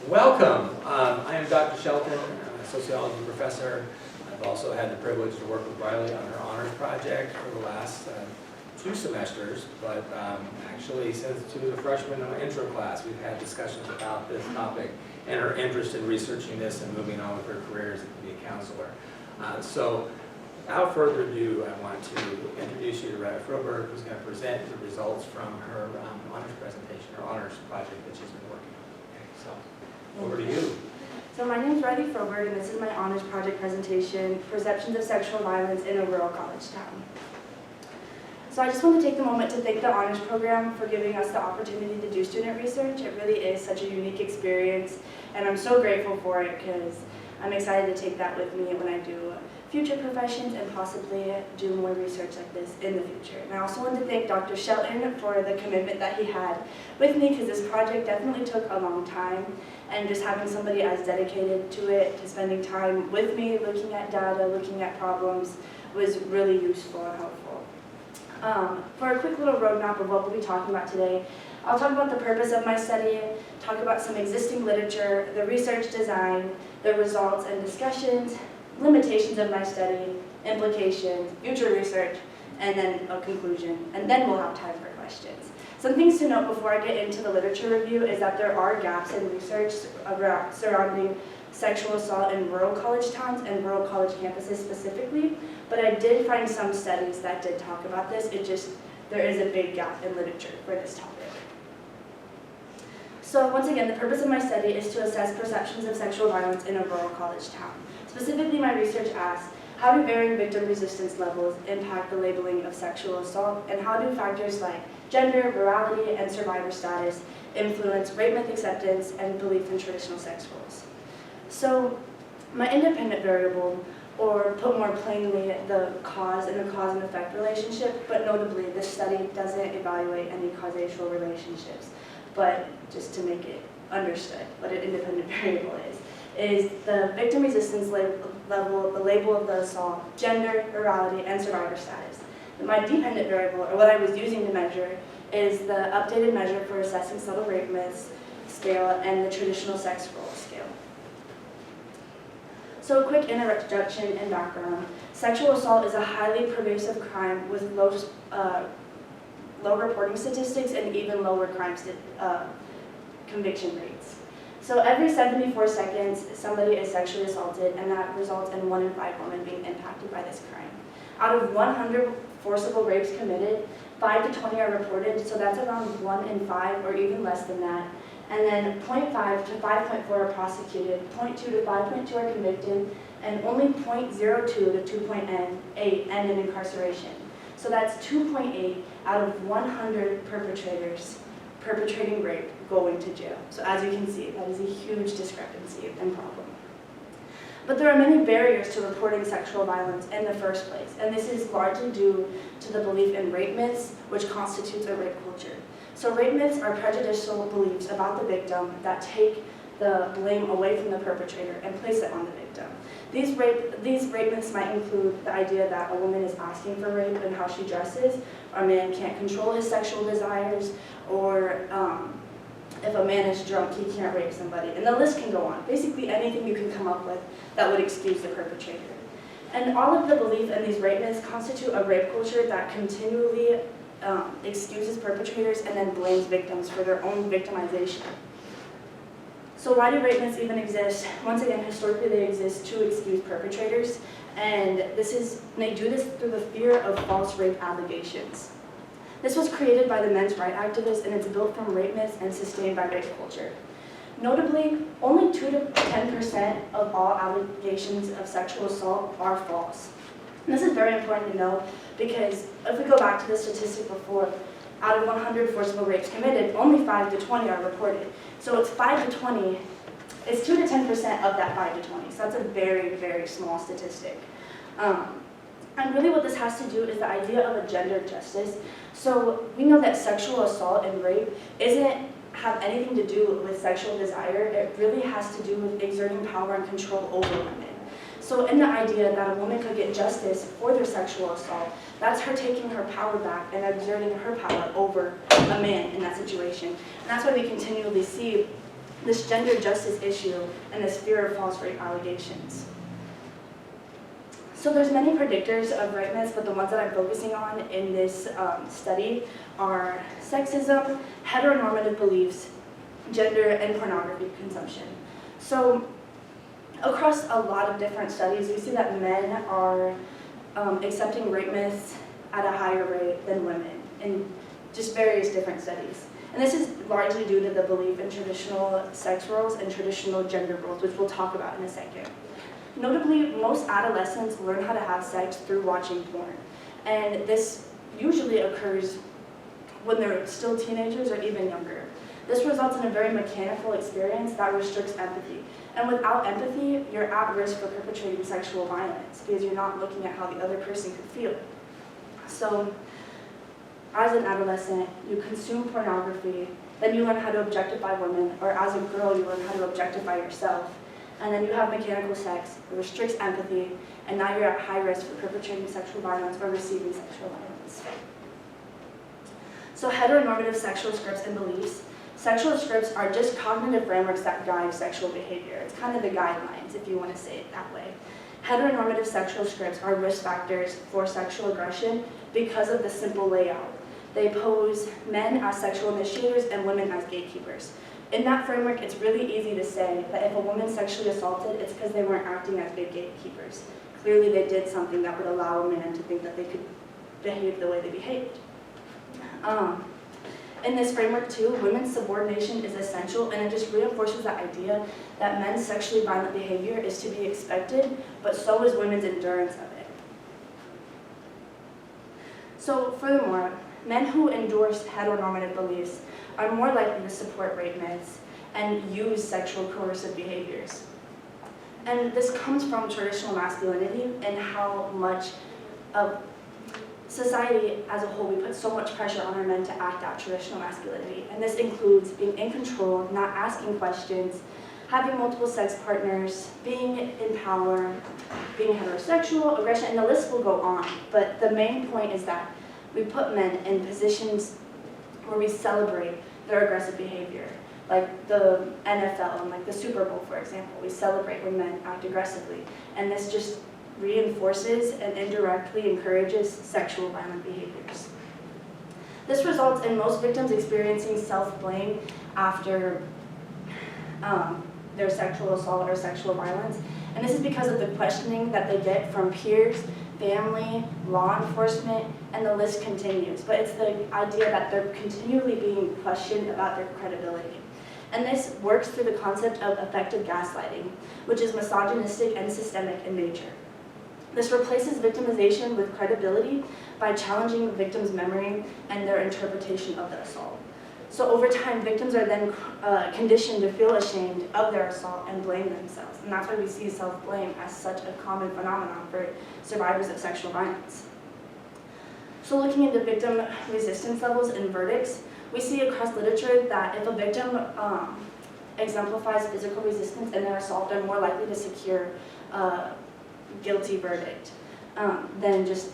Welcome. I am Dr. Shelton. I'm a sociology professor. I've also had the privilege to work with Rylee on her honors project for the last 2 semesters, but actually since to the freshman intro class, we've had discussions about this topic and her interest in researching this and moving on with her career as to be a counselor. So without further ado, I want to introduce you to Rylee Frohberg, who's going to present the results from her honors presentation, her honors project that she's been working on. Okay, so over to you. So my name is Rylee Frohberg, and this is my honors project presentation, Perceptions of Sexual Violence in a Rural College Town. So I just want to take the moment to thank the honors program for giving us the opportunity to do student research. It really is such a unique experience, and I'm so grateful for it because I'm excited to take that with me when I do future professions and possibly do more research like this in the future. And I also want to thank Dr. Shelton for the commitment that he had with me, because this project definitely took a long time, and just having somebody as dedicated to it, to spending time with me, looking at data, looking at problems, was really useful and helpful. For a quick little roadmap of what we'll be talking about today, I'll talk about the purpose of my study, talk about some existing literature, the research design, the results and discussions, limitations of my study, implications, future research, and then a conclusion. And then we'll have time for questions. Some things to note before I get into the literature review is that there are gaps in research surrounding sexual assault in rural college towns and rural college campuses specifically, but I did find some studies that did talk about this. There is a big gap in literature for this topic. So once again, the purpose of my study is to assess perceptions of sexual violence in a rural college town. Specifically, my research asks, how do varying victim resistance levels impact the labeling of sexual assault, and how do factors like gender, virality, and survivor status influence rape myth acceptance and belief in traditional sex roles? So my independent variable, or put more plainly, the cause and effect relationship, but notably this study doesn't evaluate any causal relationships, but just to make it understood what an independent variable is the victim resistance level, the label of the assault, gender, virality, and survivor status. My dependent variable, or what I was using to measure, is the updated measure for assessing subtle rape myths scale and the traditional sex role scale. So a quick introduction and background. Sexual assault is a highly pervasive crime with low reporting statistics and even lower crime conviction rates. So every 74 seconds, somebody is sexually assaulted, and that results in 1 in 5 women being impacted by this crime. Out of 100 forcible rapes committed, 5 to 20 are reported, so that's around 1 in 5 or even less than that. And then 0.5 to 5.4 are prosecuted, 0.2 to 5.2 are convicted, and only 0.02 to 2.8 end in incarceration. So that's 2.8 out of 100 perpetrators perpetrating rape going to jail. So as you can see, that is a huge discrepancy and problem. But there are many barriers to reporting sexual violence in the first place, and this is largely due to the belief in rape myths, which constitutes a rape culture. So rape myths are prejudicial beliefs about the victim that take the blame away from the perpetrator and place it on the victim. These rape myths might include the idea that a woman is asking for rape and how she dresses, or a man can't control his sexual desires, or if a man is drunk, he can't rape somebody. And the list can go on. Basically anything you can come up with that would excuse the perpetrator. And all of the belief in these rape myths constitute a rape culture that continually excuses perpetrators and then blames victims for their own victimization. So why do rape myths even exist? Once again, historically they exist to excuse perpetrators, and they do this through the fear of false rape allegations. This was created by the men's rights activists, and it's built from rape myths and sustained by rape culture. Notably, only 2 to 10% of all allegations of sexual assault are false. And this is very important to know, because if we go back to the statistic before, out of 100 forcible rapes committed, only 5 to 20 are reported. So it's 5 to 20, it's 2 to 10% of that 5 to 20. So that's a very, very small statistic. And really what this has to do is the idea of a gendered justice. So we know that sexual assault and rape doesn't have anything to do with sexual desire. It really has to do with exerting power and control over women. So in the idea that a woman could get justice for their sexual assault, that's her taking her power back and exerting her power over a man in that situation. And that's why we continually see this gender justice issue and this fear of false rape allegations. So there's many predictors of rape myths, but the ones that I'm focusing on in this study are sexism, heteronormative beliefs, gender, and pornography consumption. So across a lot of different studies, we see that men are accepting rape myths at a higher rate than women in just various different studies. And this is largely due to the belief in traditional sex roles and traditional gender roles, which we'll talk about in a second. Notably, most adolescents learn how to have sex through watching porn. And this usually occurs when they're still teenagers or even younger. This results in a very mechanical experience that restricts empathy. And without empathy, you're at risk for perpetrating sexual violence because you're not looking at how the other person could feel. So, as an adolescent, you consume pornography, then you learn how to objectify women, or as a girl, you learn how to objectify yourself. And then you have mechanical sex, it restricts empathy, and now you're at high risk for perpetrating sexual violence or receiving sexual violence. So heteronormative sexual scripts and beliefs. Sexual scripts are just cognitive frameworks that guide sexual behavior. It's kind of the guidelines, if you want to say it that way. Heteronormative sexual scripts are risk factors for sexual aggression because of the simple layout. They pose men as sexual initiators and women as gatekeepers. In that framework, it's really easy to say that if a woman's sexually assaulted, it's because they weren't acting as good gatekeepers. Clearly, they did something that would allow a man to think that they could behave the way they behaved. In this framework, too, women's subordination is essential, and it just reinforces the idea that men's sexually violent behavior is to be expected, but so is women's endurance of it. So, furthermore, men who endorse heteronormative beliefs are more likely to support rape myths and use sexual coercive behaviors. And this comes from traditional masculinity and how much of society as a whole, we put so much pressure on our men to act out traditional masculinity. And this includes being in control, not asking questions, having multiple sex partners, being in power, being heterosexual, aggression, and the list will go on. But the main point is that we put men in positions where we celebrate their aggressive behavior. Like the NFL and like the Super Bowl, for example, we celebrate when men act aggressively. And this just reinforces and indirectly encourages sexual violent behaviors. This results in most victims experiencing self-blame after their sexual assault or sexual violence. And this is because of the questioning that they get from peers, family, law enforcement, and the list continues. But it's the idea that they're continually being questioned about their credibility. And this works through the concept of affective gaslighting, which is misogynistic and systemic in nature. This replaces victimization with credibility by challenging the victim's memory and their interpretation of the assault. So over time, victims are then conditioned to feel ashamed of their assault and blame themselves. And that's why we see self-blame as such a common phenomenon for survivors of sexual violence. So looking into victim resistance levels and verdicts, we see across literature that if a victim exemplifies physical resistance in their assault, they're more likely to secure a guilty verdict than just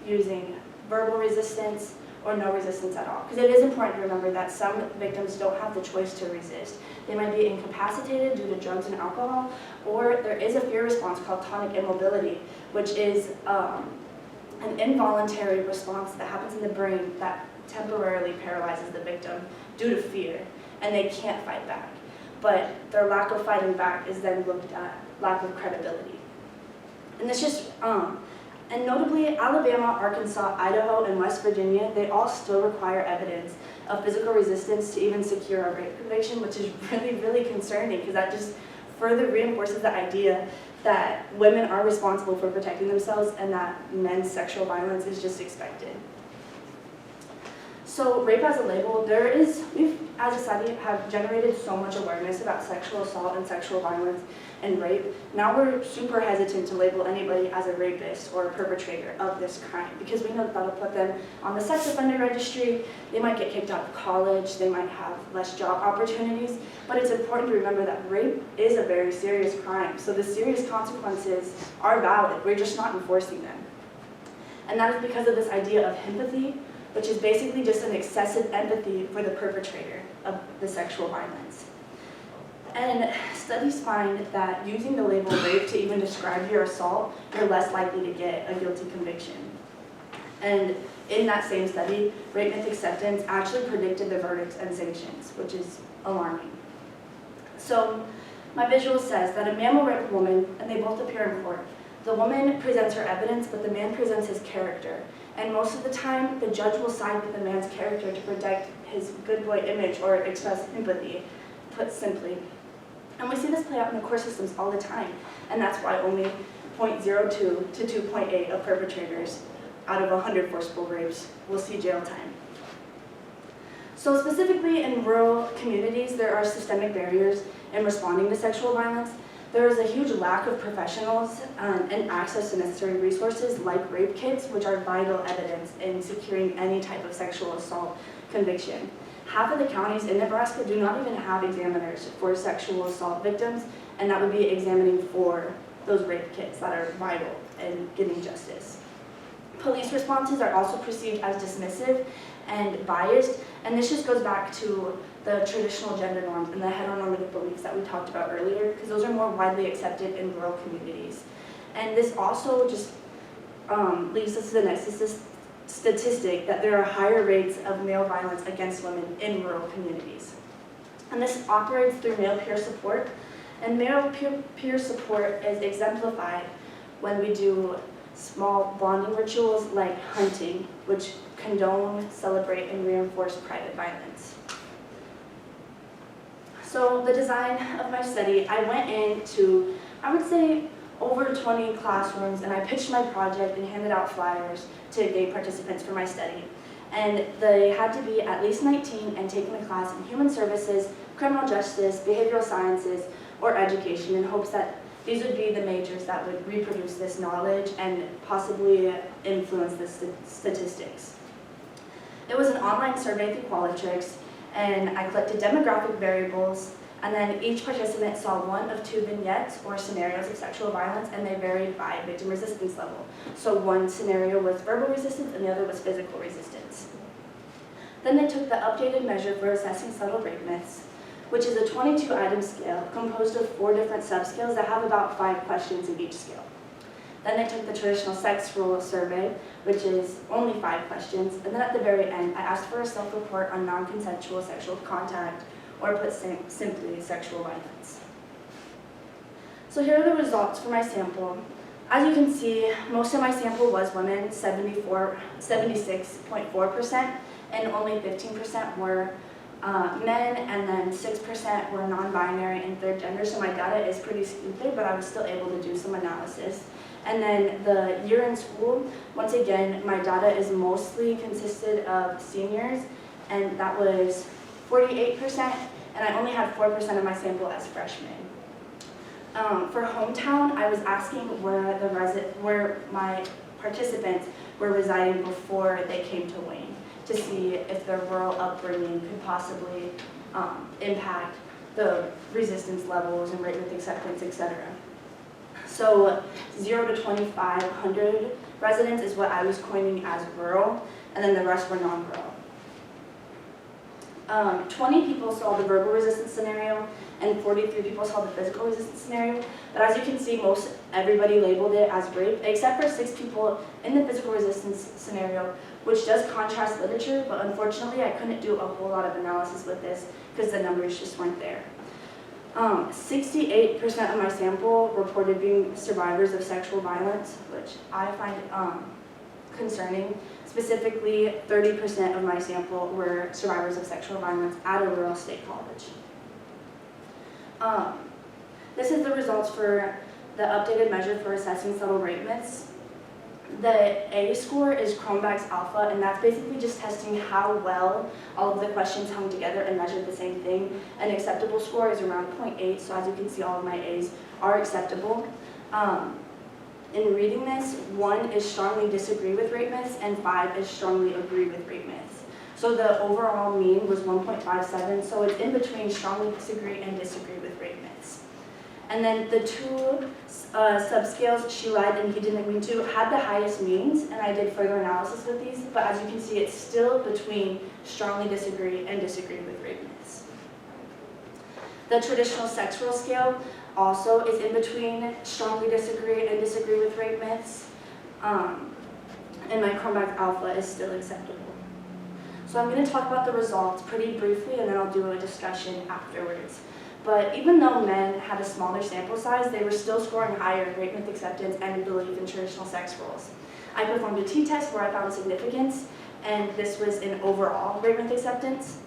using verbal resistance or no resistance at all. Because it is important to remember that some victims don't have the choice to resist. They might be incapacitated due to drugs and alcohol, or there is a fear response called tonic immobility, which is an involuntary response that happens in the brain that temporarily paralyzes the victim due to fear, and they can't fight back. But their lack of fighting back is then looked at lack of credibility. And this just, and notably, Alabama, Arkansas, Idaho, and West Virginia, they all still require evidence of physical resistance to even secure a rape conviction, which is really, really concerning because that just further reinforces the idea that women are responsible for protecting themselves and that men's sexual violence is just expected. So rape as a label, we've as a society have generated so much awareness about sexual assault and sexual violence and rape. Now we're super hesitant to label anybody as a rapist or a perpetrator of this crime because we know that'll put them on the sex offender registry, they might get kicked out of college, they might have less job opportunities, but it's important to remember that rape is a very serious crime, so the serious consequences are valid, we're just not enforcing them. And that is because of this idea of empathy, which is basically just an excessive empathy for the perpetrator of the sexual violence. And studies find that using the label rape to even describe your assault, you're less likely to get a guilty conviction. And in that same study, rape myth acceptance actually predicted the verdicts and sanctions, which is alarming. So my visual says that a man will rape a woman, and they both appear in court. The woman presents her evidence, but the man presents his character. And most of the time, the judge will side with the man's character to protect his good boy image or express empathy, put simply. And we see this play out in the court systems all the time, and that's why only 0.02 to 2.8 of perpetrators out of 100 forcible rapes will see jail time. So specifically in rural communities, there are systemic barriers in responding to sexual violence. There is a huge lack of professionals and access to necessary resources like rape kits, which are vital evidence in securing any type of sexual assault conviction. Half of the counties in Nebraska do not even have examiners for sexual assault victims, and that would be examining for those rape kits that are vital in getting justice. Police responses are also perceived as dismissive and biased, and this just goes back to the traditional gender norms and the heteronormative beliefs that we talked about earlier, because those are more widely accepted in rural communities. And this also just leads us to the next statistic that there are higher rates of male violence against women in rural communities. And this operates through male peer support, and male peer support is exemplified when we do small bonding rituals like hunting, which condone, celebrate, and reinforce private violence. So the design of my study, I went into, I would say, over 20 classrooms, and I pitched my project and handed out flyers to gay participants for my study. And they had to be at least 19 and taking a class in human services, criminal justice, behavioral sciences, or education, in hopes that these would be the majors that would reproduce this knowledge and possibly influence the statistics. It was an online survey through Qualitrix, and I collected demographic variables, and then each participant saw one of two vignettes or scenarios of sexual violence, and they varied by victim resistance level. So one scenario was verbal resistance and the other was physical resistance. Then they took the updated measure for assessing subtle rape myths, which is a 22-item scale composed of 4 different subscales that have about 5 questions in each scale. Then they took the traditional sex role survey, which is only 5 questions, and then at the very end, I asked for a self-report on non-consensual sexual contact, or put simply, sexual violence. So here are the results for my sample. As you can see, most of my sample was women, 76.4%, and only 15% were men, and then 6% were non-binary and third gender, so my data is pretty skewed there, but I was still able to do some analysis. And then the year in school, once again, my data is mostly consisted of seniors, and that was 48%, and I only had 4% of my sample as freshmen. For hometown, I was asking where my participants were residing before they came to Wayne, to see if their rural upbringing could possibly impact the resistance levels and rate with acceptance, etc. So 0 to 2,500 residents is what I was coining as rural, and then the rest were non-rural. 20 people saw the verbal resistance scenario, and 43 people saw the physical resistance scenario. But as you can see, everybody labeled it as rape, except for 6 people in the physical resistance scenario, which does contrast literature, but unfortunately I couldn't do a whole lot of analysis with this because the numbers just weren't there. 68% of my sample reported being survivors of sexual violence, which I find concerning. Specifically, 30% of my sample were survivors of sexual violence at a rural state college. This is the results for the updated measure for assessing subtle rape myths. The A score is Kronberg's alpha, and that's basically just testing how well all of the questions hung together and measured the same thing. An acceptable score is around 0.8, so as you can see, all of my A's are acceptable. In reading this, 1 is strongly disagree with rape myths, and 5 is strongly agree with rape myths. So the overall mean was 1.57, so it's in between strongly disagree and disagree with rape myths. And then the 2 subscales, she lied and he didn't agree to, had the highest means, and I did further analysis with these, but as you can see, it's still between strongly disagree and disagree with rape myths. The traditional sex role scale also is in between strongly disagree and disagree with rape myths. And my Cronbach alpha is still acceptable. So I'm going to talk about the results pretty briefly, and then I'll do a discussion afterwards. But even though men had a smaller sample size, they were still scoring higher in rape myth acceptance and belief in traditional sex roles. I performed a t-test where I found significance, and this was in overall rape myth acceptance.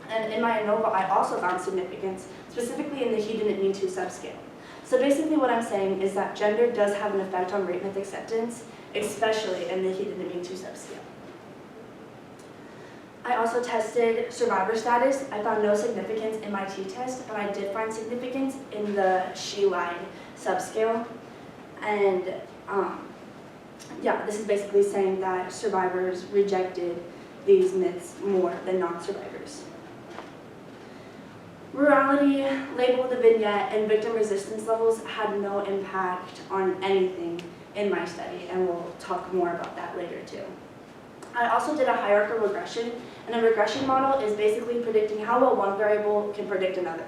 And in my ANOVA, I also found significance, specifically in the he didn't mean to subscale. So basically what I'm saying is that gender does have an effect on rape myth acceptance, especially in the he didn't mean to subscale. I also tested survivor status. I found no significance in my t-test, but I did find significance in the she lied subscale. And yeah, this is basically saying that survivors rejected these myths more than non-survivors. Rurality, label of the vignette, and victim resistance levels had no impact on anything in my study, and we'll talk more about that later too. I also did a hierarchical regression, and a regression model is basically predicting how well one variable can predict another.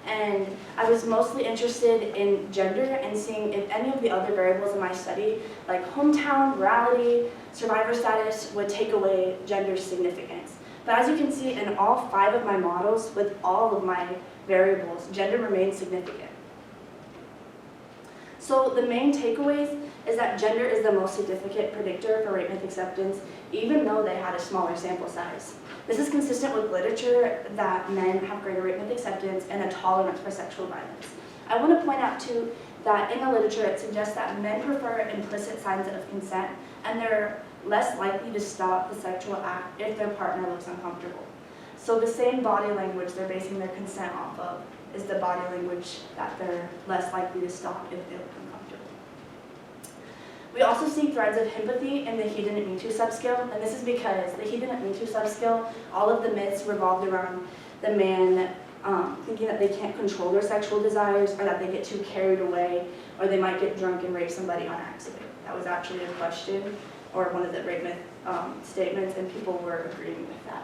And I was mostly interested in gender and seeing if any of the other variables in my study, like hometown, rurality, survivor status, would take away gender's significance. But as you can see, in all 5 of my models, with all of my variables, gender remains significant. So the main takeaways is that gender is the most significant predictor for rape myth acceptance, even though they had a smaller sample size. This is consistent with literature that men have greater rape myth acceptance and a tolerance for sexual violence. I want to point out too that in the literature it suggests that men prefer implicit signs of consent, and they're less likely to stop the sexual act if their partner looks uncomfortable. So the same body language they're basing their consent off of is the body language that they're less likely to stop if they look uncomfortable. We also see threads of empathy in the he didn't mean to subscale, and this is because the he didn't mean to subscale, all of the myths revolved around the man thinking that they can't control their sexual desires, or that they get too carried away, or they might get drunk and rape somebody on accident. That was actually a question, or one of the rape myth statements, and people were agreeing with that.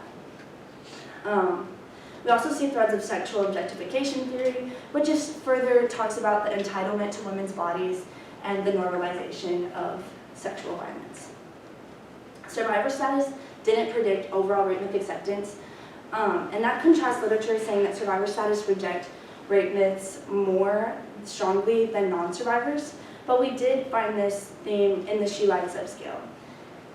We also see threads of sexual objectification theory, which just further talks about the entitlement to women's bodies and the normalization of sexual violence. Survivor status didn't predict overall rape myth acceptance, and that contrasts literature saying that survivor status reject rape myths more strongly than non-survivors, but we did find this theme in the she lied subscale.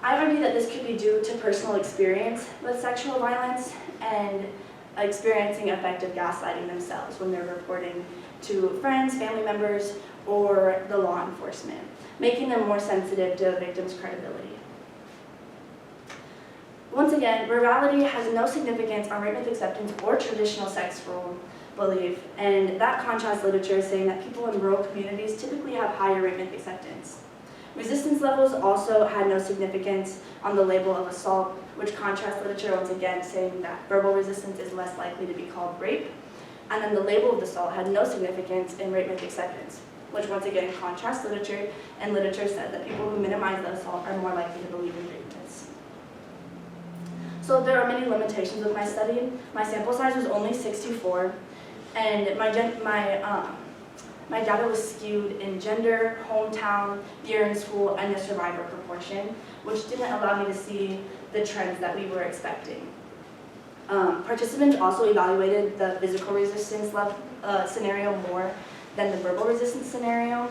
I argue that this could be due to personal experience with sexual violence and experiencing effective gaslighting themselves when they're reporting to friends, family members, or the law enforcement, making them more sensitive to a victim's credibility. Once again, rurality has no significance on rape myth acceptance or traditional sex role belief, and that contrasts literature saying that people in rural communities typically have higher rape myth acceptance. Resistance levels also had no significance on the label of assault, which contrasts literature once again saying that verbal resistance is less likely to be called rape. And then the label of assault had no significance in rape myth acceptance, which once again contrasts literature, and literature said that people who minimize the assault are more likely to believe in rape myths. So there are many limitations with my study. My sample size was only 64, and my data was skewed in gender, hometown, year in school, and the survivor proportion, which didn't allow me to see the trends that we were expecting. Participants also evaluated the physical resistance scenario more than the verbal resistance scenario,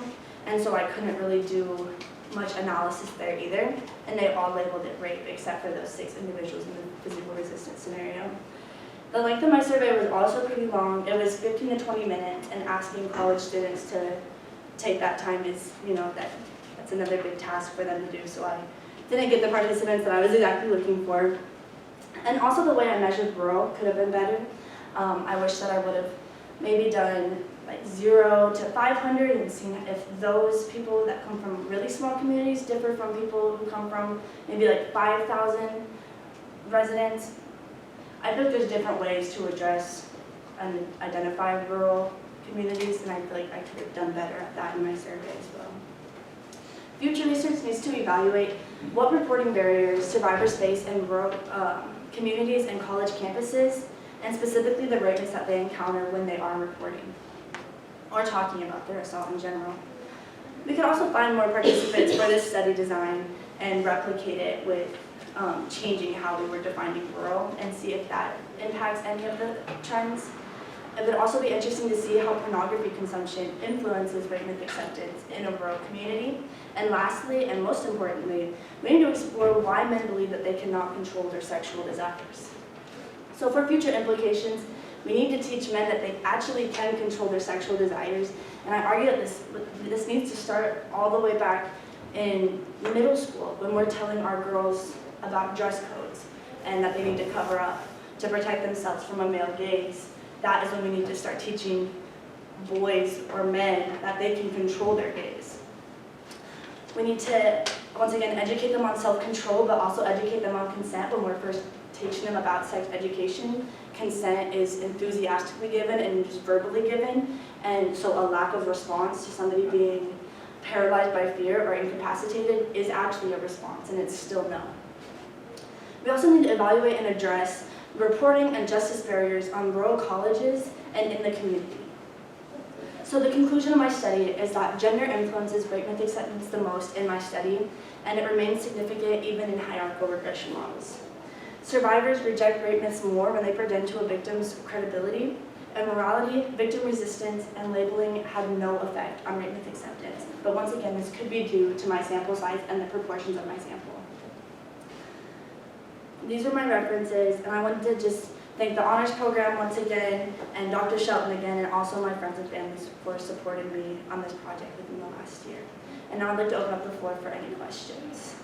and so I couldn't really do much analysis there either, and they all labeled it rape except for those 6 individuals in the physical resistance scenario. The length of my survey was also pretty long. It was 15 to 20 minutes, and asking college students to take that time is, that's another big task for them to do, so I didn't get the participants that I was exactly looking for. And also the way I measured rural could have been better. I wish that I would have maybe done like 0 to 500 and seen if those people that come from really small communities differ from people who come from maybe like 5,000 residents. I feel like there's different ways to address and identify rural communities, and I feel like I could have done better at that in my survey as well. Future research needs to evaluate what reporting barriers survivors face in rural communities and college campuses, and specifically the rapists that they encounter when they are reporting or talking about their assault in general. We could also find more participants for this study design and replicate it with changing how we were defining rural and see if that impacts any of the trends. It would also be interesting to see how pornography consumption influences rape myth acceptance in a rural community. And lastly, and most importantly, we need to explore why men believe that they cannot control their sexual desires. So for future implications, we need to teach men that they actually can control their sexual desires. And I argue that this needs to start all the way back in middle school when we're telling our girls about dress codes and that they need to cover up to protect themselves from a male gaze. That is when we need to start teaching boys or men that they can control their gaze. We need to, once again, educate them on self-control, but also educate them on consent when we're first teaching them about sex education. Consent is enthusiastically given and just verbally given, and so a lack of response to somebody being paralyzed by fear or incapacitated is actually a response, and it's still no. We also need to evaluate and address reporting and justice barriers on rural colleges and in the community. So the conclusion of my study is that gender influences rape myth acceptance the most in my study, and it remains significant even in hierarchical regression models. Survivors reject rape myths more when they pretend to a victim's credibility, and morality, victim resistance, and labeling have no effect on rape myth acceptance. But once again, this could be due to my sample size and the proportions of my sample. These are my references, and I wanted to just thank the honors program once again, and Dr. Shelton again, and also my friends and families for supporting me on this project within the last year. And now I'd like to open up the floor for any questions.